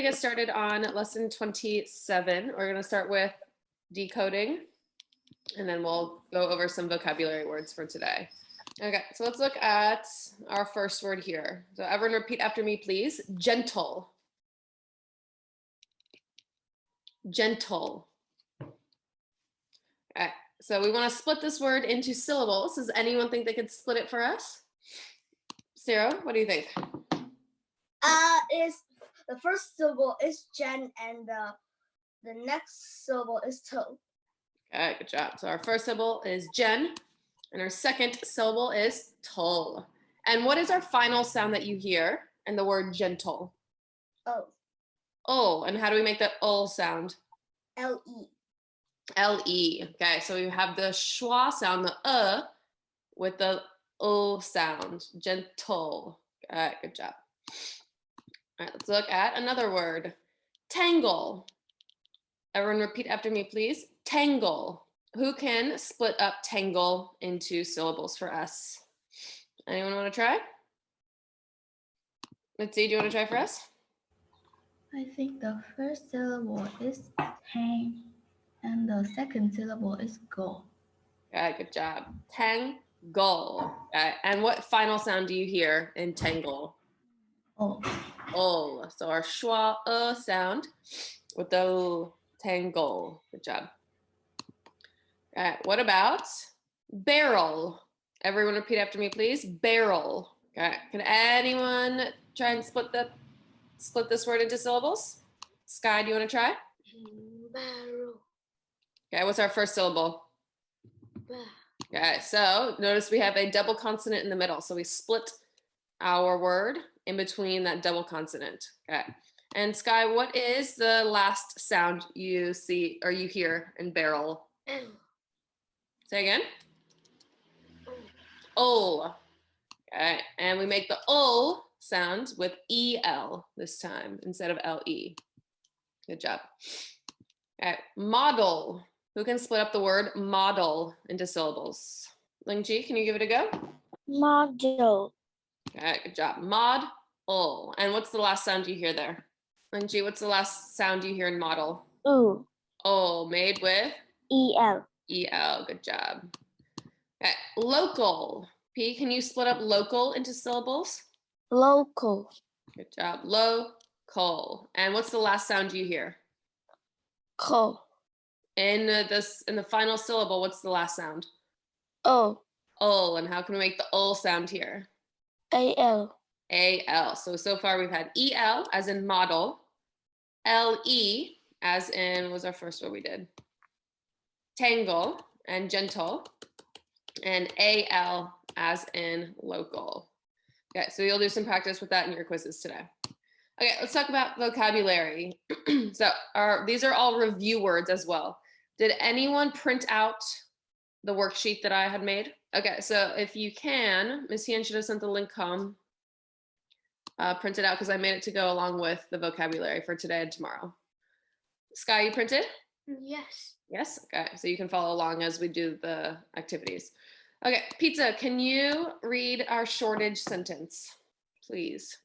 to get started on lesson 27. We're going to start with decoding, and then we'll go over some vocabulary words for today. Okay, so let's look at our first word here. So everyone repeat after me, please. Gentle. Gentle. Okay, so we want to split this word into syllables. Does anyone think they could split it for us? Sarah, what do you think? Is the first syllable is gen and the next syllable is toe. Okay, good job. So our first syllable is gen, and our second syllable is tol. And what is our final sound that you hear in the word gentle? O. Oh, and how do we make that O sound? L-E. L-E. Okay, so we have the schwa sound, the with the O sound, gentle. Okay, good job. All right, let's look at another word. Tangle. Everyone repeat after me, please. Tangle. Who can split up tangle into syllables for us? Anyone want to try? Let's see, do you want to try for us? I think the first syllable is tang and the second syllable is go. Okay, good job. Tangle. Okay, and what final sound do you hear in tangle? Oh, Oh, so our schwa sound with the tangle. Good job. All right, what about barrel? Everyone repeat after me, please. Barrel. Okay, can anyone try and split this word into syllables? Sky, do you want to try? Barrel. Okay, what's our first syllable? Okay, so notice we have a double consonant in the middle. So we split our word in between that double consonant. Okay. And Sky, what is the last sound you see or you hear in barrel? L. Say again. O. Okay, and we make the O sound with EL this time instead of LE. Good job. Okay, model. Who can split up the word model into syllables? Lingji, can you give it a go? Model. Okay, good job. Mod-ol. And what's the last sound you hear there? Lingji, what's the last sound you hear in model? U. Oh, made with? E-L. E-L. Good job. Okay, local. P, can you split up local into syllables? Local. Good job. Local. And what's the last sound you hear? Co. In the final syllable, what's the last sound? O. Ol. And how can we make the ol sound here? A-L. A-L. So far we've had E-L as in model, L-E as in, what was our first word we did? Tangle and gentle, and A-L as in local. Okay, so you'll do some practice with that in your quizzes today. Okay, let's talk about vocabulary. So these are all review words as well. Did anyone print out the worksheet that I had made? Okay, so if you can, Ms. Hien should have sent the link home. Print it out because I made it to go along with the vocabulary for today and tomorrow. Sky, you printed? Yes. Yes, okay, so you can follow along as we do the activities. Okay, Pizza, can you read our shortage sentence, please?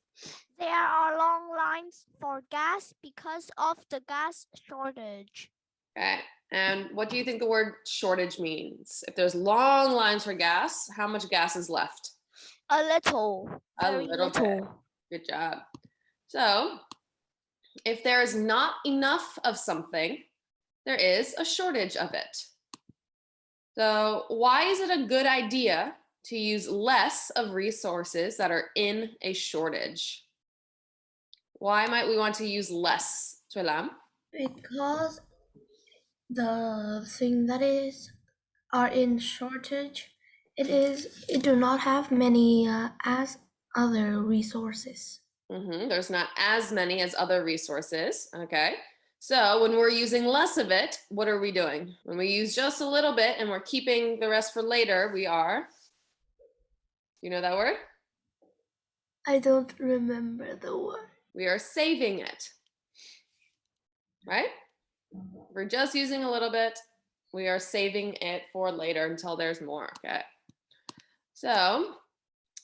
There are long lines for gas because of the gas shortage. Okay, and what do you think the word shortage means? If there's long lines for gas, how much gas is left? A little. Very little bit. Good job. So, if there is not enough of something, there is a shortage of it. So, why is it a good idea to use less of resources that are in a shortage? Why might we want to use less, Tuelam? because the thing that are in shortage, it do not have many as other resources. There's not as many as other resources. Okay. So when we're using less of it, what are we doing? When we use just a little bit and we're keeping the rest for later, we are, you know that word? I don't remember the word. We are saving it, right? We're just using a little bit. We are saving it for later until there's more, okay? So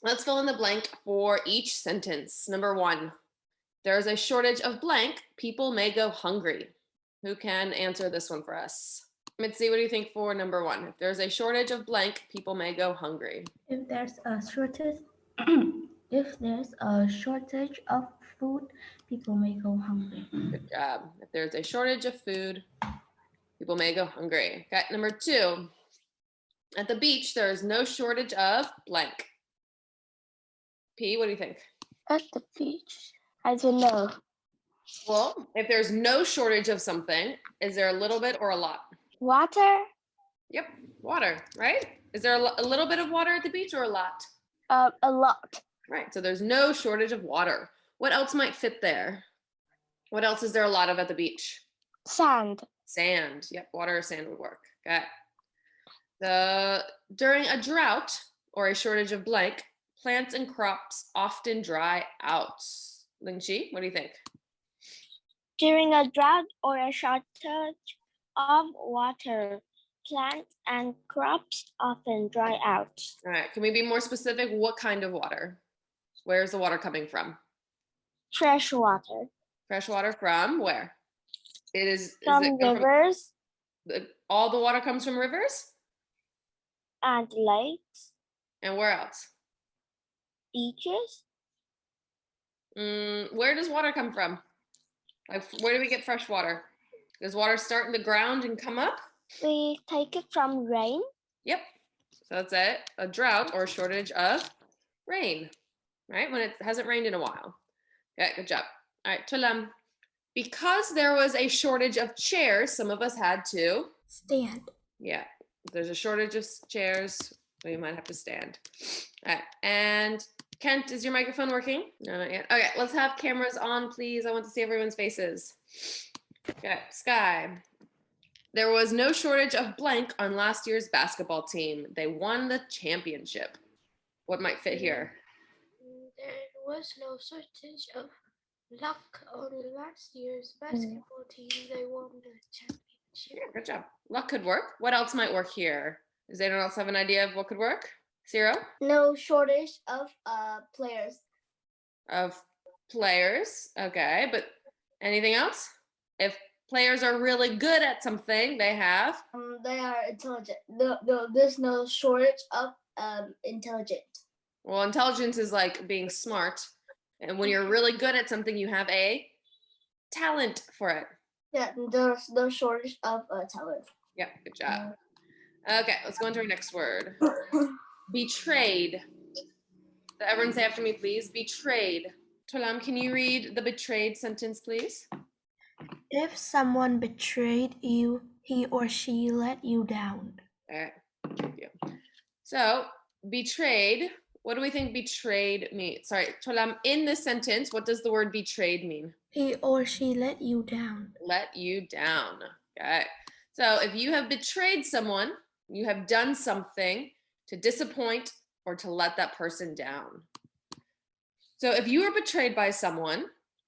let's fill in the blank for each sentence. Number 1, there's a shortage of blank, people may go hungry. Who can answer this one for us? Mitzi, what do you think for number 1? If there's a shortage of blank, people may go hungry. If there's a shortage, if there's a shortage of food, people may go hungry. Good job. If there's a shortage of food, people may go hungry. Okay, number 2. At the beach, there is no shortage of blank. P, what do you think? At the beach. I don't know. Well, if there's no shortage of something, is there a little bit or a lot? Water. Yep, water, right? Is there a little bit of water at the beach or a lot? A lot. Right, so there's no shortage of water. What else might fit there? What else is there a lot of at the beach? Sand. Sand. Yep, water or sand would work. Okay. During a drought or a shortage of blank, plants and crops often dry out. Lingqi, what do you think? During a drought or a shortage of water, plants and crops often dry out. All right, can we be more specific? What kind of water? Where's the water coming from? Fresh water. Fresh water from where? From rivers All the water comes from rivers? and lakes, And where else? beaches. Where does water come from? Like, where do we get fresh water? Does water start in the ground and come up? We take it from rain. Yep. So that's it. A drought or a shortage of rain, right? When it hasn't rained in a while. Okay, good job. All right, Tulam. Because there was a shortage of chairs, some of us had to Stand. Yeah, there's a shortage of chairs. We might have to stand. All right, and Kent, is your microphone working? No, not yet. Okay, let's have cameras on, please. I want to see everyone's faces. Okay, Sky. There was no shortage of blank on last year's basketball team. They won the championship. What might fit here? There was no shortage of luck on last year's basketball team. They won the championship. Yeah, good job. Luck could work. What else might work here? Does anyone else have an idea of what could work? Zero? No shortage of players. Of players. Okay, but anything else? If players are really good at something, they have. They are intelligent. There's no shortage of intelligent. Well, intelligence is like being smart. And when you're really good at something, you have a talent for it. Yeah, there's no shortage of talent. Yep, good job. Okay, let's go into our next word. Betrayed. So everyone say after me, please. Betrayed. Tolam, can you read the betrayed sentence, please? If someone betrayed you, he or she let you down. All right, thank you. So, betrayed. What do we think betrayed means? Sorry, Tolam, in this sentence, what does the word betrayed mean? He or she let you down. Let you down. Okay. So if you have betrayed someone, you have done something to disappoint or to let that person down. So if you are betrayed by someone,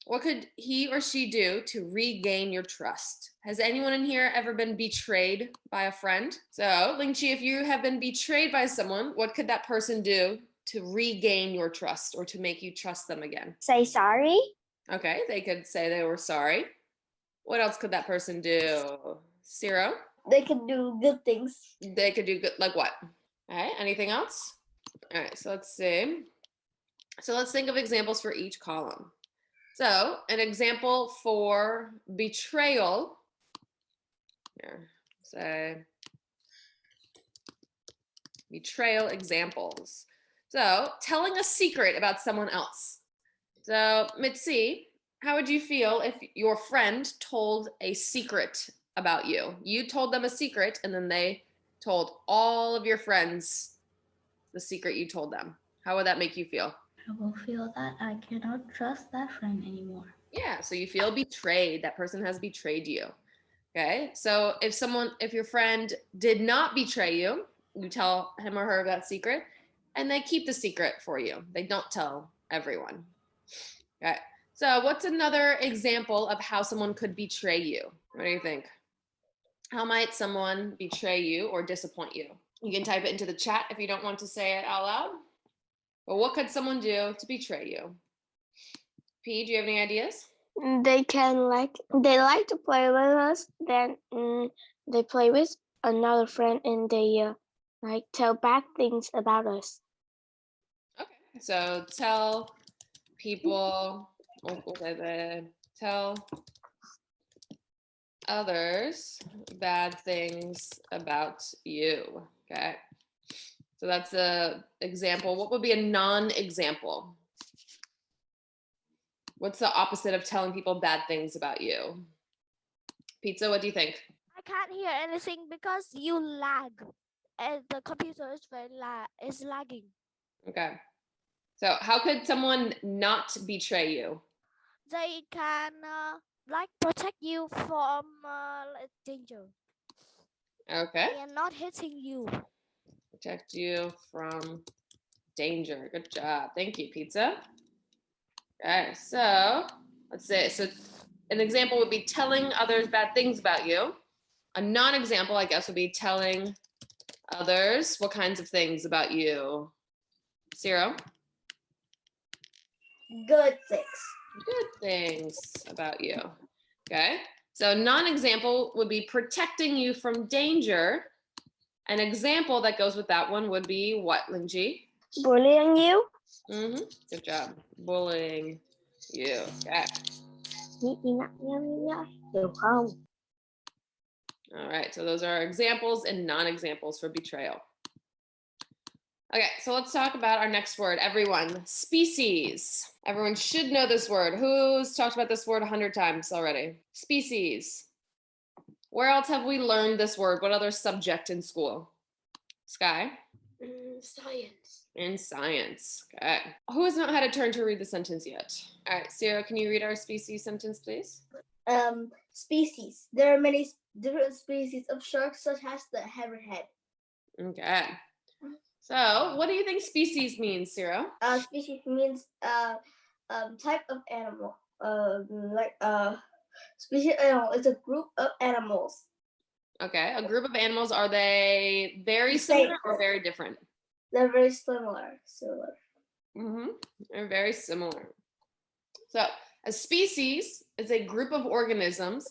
what could he or she do to regain your trust? Has anyone in here ever been betrayed by a friend? So Lingqi, if you have been betrayed by someone, what could that person do to regain your trust or to make you trust them again? Say sorry. Okay, they could say they were sorry. What else could that person do? Zero? They can do good things. They could do good, like what? All right, anything else? All right, so let's see. So let's think of examples for each column. So an example for betrayal. Here, say betrayal examples. So telling a secret about someone else. So Mitzi, how would you feel if your friend told a secret about you? You told them a secret and then they told all of your friends the secret you told them. How would that make you feel? I will feel that I cannot trust that friend anymore. Yeah, so you feel betrayed. That person has betrayed you. Okay, so if your friend did not betray you, you tell him or her that secret and they keep the secret for you. They don't tell everyone. Okay, so what's another example of how someone could betray you? What do you think? How might someone betray you or disappoint you? You can type it into the chat if you don't want to say it out loud. But what could someone do to betray you? P, do you have any ideas? They like to play with us. Then they play with another friend and they like tell bad things about us. Okay. So tell people, tell others bad things about you. Okay. So that's a example. What would be a non-example? What's the opposite of telling people bad things about you? Pizza, what do you think? I can't hear anything because you lag, and the computer is is lagging. Okay. So how could someone not betray you? They can like protect you from like danger. Okay. They are not hitting you. Protect you from danger. Good job. Thank you, Pizza. Okay, so let's say, so an example would be telling others bad things about you. A non-example, I guess, would be telling others what kinds of things about you. Zero. Good things. Good things about you. Okay, so non-example would be protecting you from danger. An example that goes with that one would be what, Lingji? Bullying you. Good job. Bullying you. Okay. Hiểu không? All right, so those are examples and non-examples for betrayal. Okay, so let's talk about our next word, everyone. Species. Everyone should know this word. Who's talked about this word 100 times already? Species. Where else have we learned this word? What other subject in school? Sky? Science. In science. Okay. Who has not had a turn to read the sentence yet? All right, Sarah, can you read our species sentence, please? Species. There are many different species of sharks, such as the hammerhead. Okay. So, what do you think species means, Sarah? Species means type of animal. Species of animal is a group of animals. Okay, a group of animals. Are they very The similar same. or very different? They're very similar. They're very similar. So, a species is a group of organisms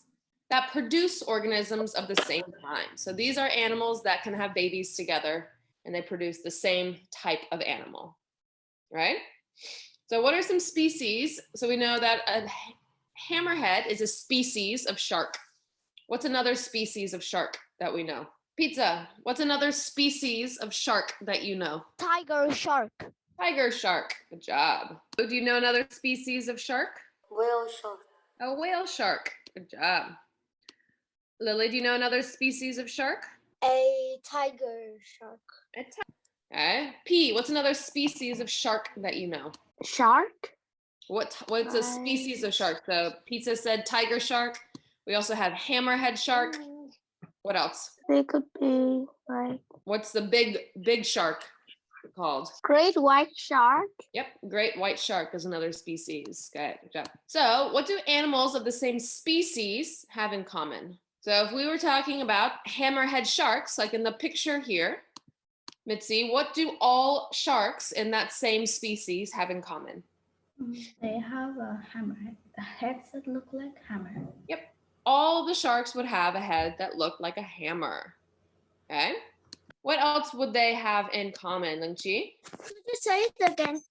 that produce organisms of the same kind. So, these are animals that can have babies together and they produce the same type of animal, right? So, what are some species? So, we know that a hammerhead is a species of shark. What's another species of shark that we know? Pizza, what's another species of shark that you know? Tiger shark. Tiger shark. Good job. Do you know another species of shark? Whale shark. A whale shark. Good job. Lily, do you know another species of shark? A tiger shark. Okay. P, what's another species of shark that you know? Shark. What's a species of shark? So Pizza said tiger shark. We also have hammerhead shark. What else? They could be like What's the big shark called? great white shark. Yep, great white shark is another species. Okay, good job. So, what do animals of the same species have in common? So, if we were talking about hammerhead sharks, like in the picture here, Mitzi, what do all sharks in that same species have in common? They have a hammerhead, heads that look like hammer. Yep, all the sharks would have a head that looked like a hammer. Okay, what else would they have in common, Lingqi? Could you say it again?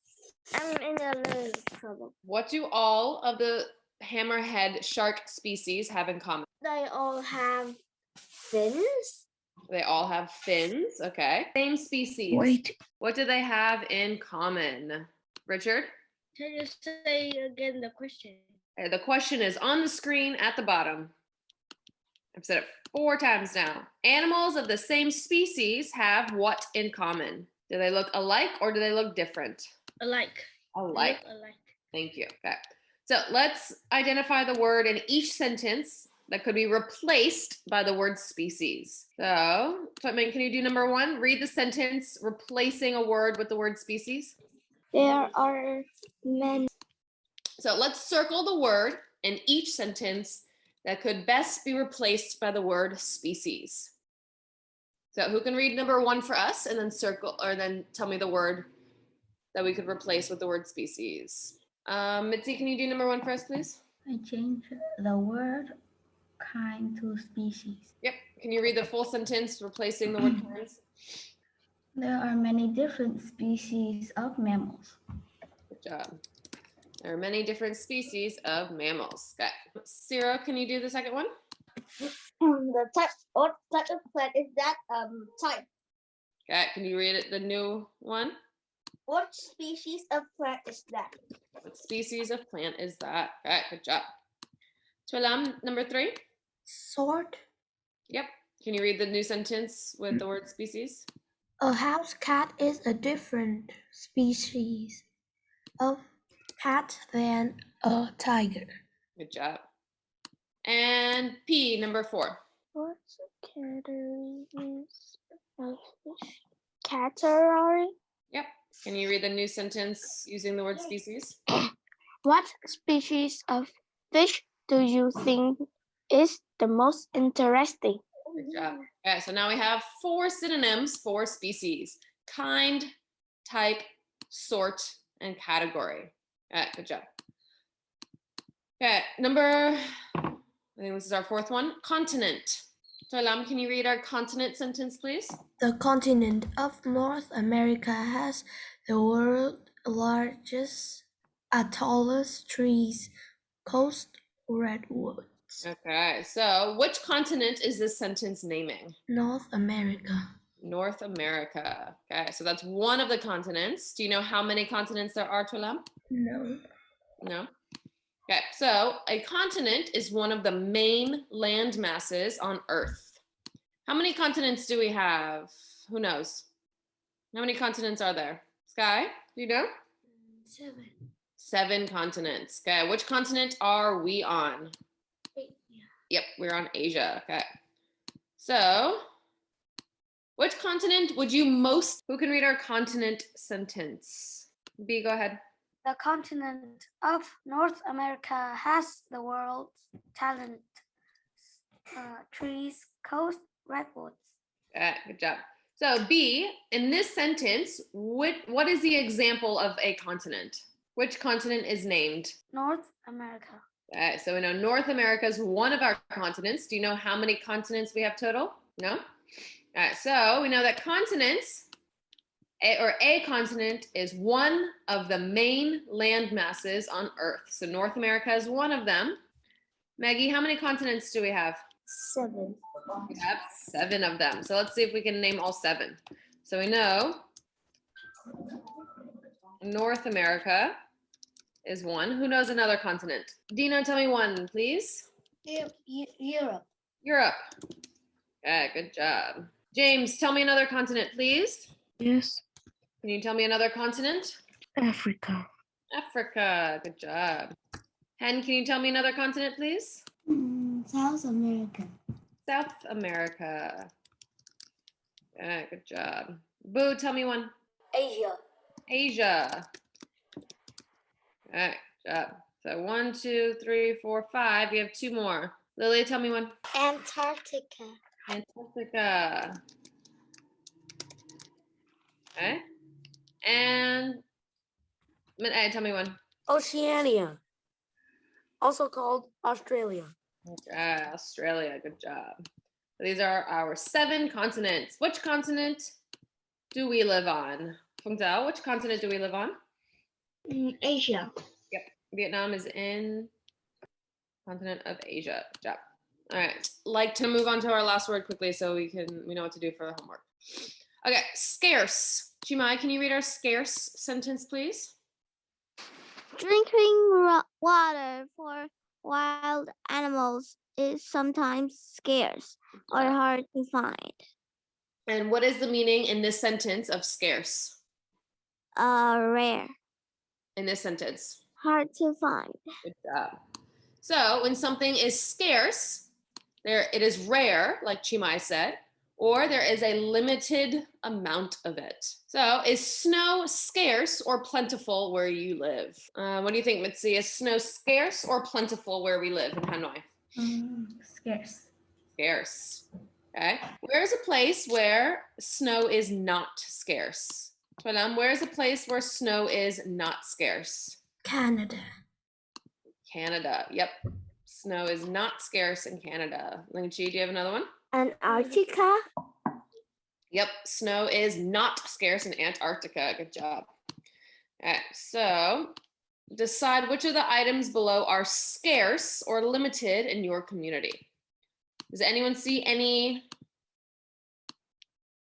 I'm in a little trouble. What do all of the hammerhead shark species have in common? They all have fins. They all have fins. Okay. Same species. Wait, What do they have in common? Richard? Can you say again the question? The question is on the screen at the bottom. I've said it 4 times now. Animals of the same species have what in common? Do they look alike or do they look different? Alike. Alike. Alike. Thank you. Okay. So let's identify the word in each sentence that could be replaced by the word species. So, Tutman, can you do number 1? Read the sentence replacing a word with the word species. There are many. So let's circle the word in each sentence that could best be replaced by the word species. So who can read number 1 for us and then circle, or then tell me the word that we could replace with the word species? Mitzi, can you do number 1 for us, please? I change the word kind to species. Yep. Can you read the full sentence replacing the word kinds? There are many different species of mammals. Good job. There are many different species of mammals. Okay. Cyril, can you do the second one? The type, what type of plant is that? Type. Okay. Can you read it, the new one? What species of plant is that? What species of plant is that? Okay. Good job. Tualam, number 3. Sort. Yep. Can you read the new sentence with the word species? A house cat is a different species of cat than a tiger. Good job. And P, number 4. What's a category of fish? Category? Yep. Can you read the new sentence using the word species? What species of fish do you think is the most interesting? Good job. Okay, so now we have 4 synonyms for species: kind, type, sort, and category. Okay, good job. Okay, I think this is our 4th one, continent. Toilam, can you read our continent sentence, please? The continent of North America has the world's largest atolls, trees, coast, redwoods. Okay, so which continent is this sentence naming? North America. North America. Okay, so that's one of the continents. Do you know how many continents there are, Toilam? No. No? Okay, so a continent is one of the main land masses on Earth. How many continents do we have? Who knows? How many continents are there? Sky, do you know? 7. 7 continents. Okay, which continent are we on? 8. Yep, we're on Asia. Okay. So, which continent would you most, who can read our continent sentence? B, go ahead. The continent of North America has the world's talent, trees, coast, redwoods. Good job. So B, in this sentence, what is the example of a continent? Which continent is named? North America. So we know North America is one of our continents. Do you know how many continents we have total? No? So we know that continents, a continent is one of the main land masses on Earth. So North America is one of them. Maggie, how many continents do we have? 7. We have 7 of them. So let's see if we can name all 7. So we know North America is one. Who knows another continent? Dino, tell me one, please. Europe. Europe. Okay, good job. James, tell me another continent, please. Yes. Can you tell me another continent? Africa. Africa. Good job. Hen, can you tell me another continent, please? South America. South America. Okay, good job. Boo, tell me one. Asia. Asia. Okay, good job. So 1, 2, 3, 4, 5. You have 2 more. Lily, tell me one. Antarctica. Antarctica. Okay. And tell me one. Oceania. Also called Australia. Australia. Good job. These are our 7 continents. Which continent do we live on? Feng Zhao, which continent do we live on? Asia. Yep. Vietnam is in continent of Asia. Good job. All right. Like to move on to our last word quickly so we know what to do for the homework. Okay. Scarce. Chimai, can you read our scarce sentence, please? Drinking water for wild animals is sometimes scarce or hard to find. And what is the meaning in this sentence of scarce? Rare, In this sentence? hard to find. Good job. So when something is scarce, it is rare, like Chimai said, or there is a limited amount of it. So is snow scarce or plentiful where you live? What do you think, Mitzi? Is snow scarce or plentiful where we live in Hanoi? Scarce. Scarce. Okay. Where is a place where snow is not scarce? Tualam, where is a place where snow is not scarce? Canada. Canada. Yep. Snow is not scarce in Canada. Ling Chi, do you have another one? Antarctica. Yep. Snow is not scarce in Antarctica. Good job. All right. So decide which of the items below are scarce or limited in your community. Does anyone see any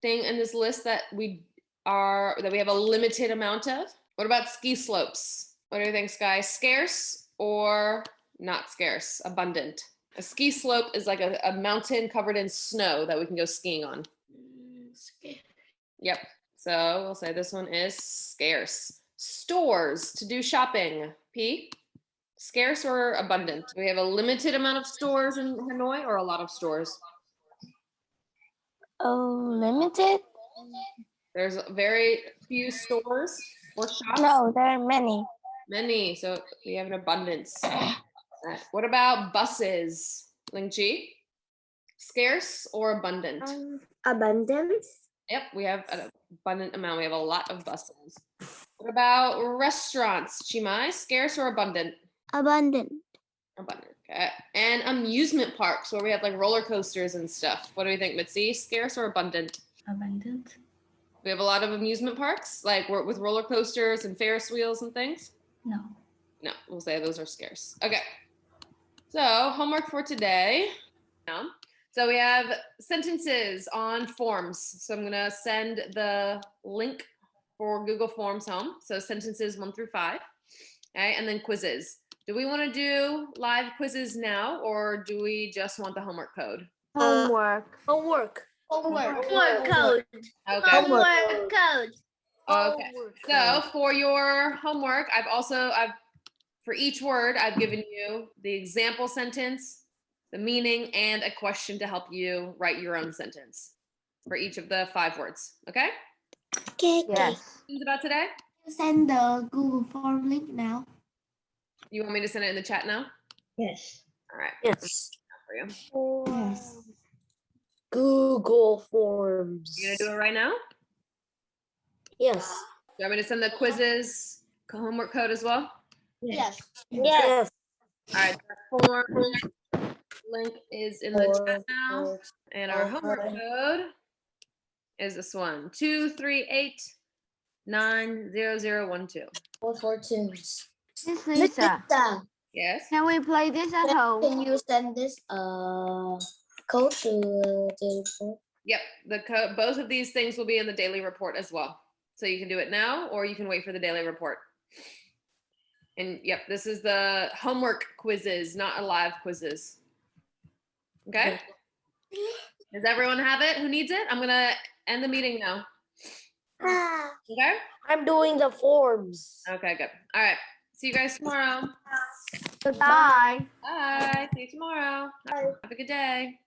thing in this list that we have a limited amount of? What about ski slopes? What do you think, Sky? Scarce or not scarce? Abundant. A ski slope is like a mountain covered in snow that we can go skiing on. Yep. So we'll say this one is scarce. Stores to do shopping. P. Scarce or abundant? Do we have a limited amount of stores in Hanoi or a lot of stores? Oh, limited? There's very few stores or shops. No, there are many. Many. So we have an abundance. What about buses? Ling Chi? Scarce or abundant? Abundance. Yep, we have an abundant amount. We have a lot of buses. What about restaurants? Chimai? Scarce or abundant? Abundant. Abundant. Okay. And amusement parks where we have like roller coasters and stuff. What do we think, Mitzi? Scarce or abundant? Abundant. We have a lot of amusement parks, like with roller coasters and Ferris wheels and things. No. No, we'll say those are scarce. Okay. So homework for today. So we have sentences on forms. So I'm gonna send the link for Google Forms home. So sentences 1 through 5. Okay, and then quizzes. Do we want to do live quizzes now, or do we just want the homework code? Homework. Homework. Homework code. Okay. Homework code. Okay. So for your homework, I've for each word, I've given you the example sentence, the meaning, and a question to help you write your own sentence for each of the 5 words. Okay? Okay. Yes. Questions about today? Send the Google Form link now. You want me to send it in the chat now? Yes. All right. Yes. For you. Yes. Google Forms. You gonna do it right now? Yes. Do you want me to send the quizzes homework code as well? Yes. Yes. All right. The form link is in the chat now, and our homework code is this one: 238-90012. 442. Miss Lisa, Yes. can we play this at home? Can you send this code to the report? Yep. The code. Both of these things will be in the daily report as well. So you can do it now, or you can wait for the daily report. And yep, this is the homework quizzes, not a live quizzes. Okay. Does everyone have it? Who needs it? I'm gonna end the meeting now. Okay. I'm doing the forms. Okay. Good. All right. See you guys tomorrow. Goodbye. Bye. See you tomorrow. Have a good day.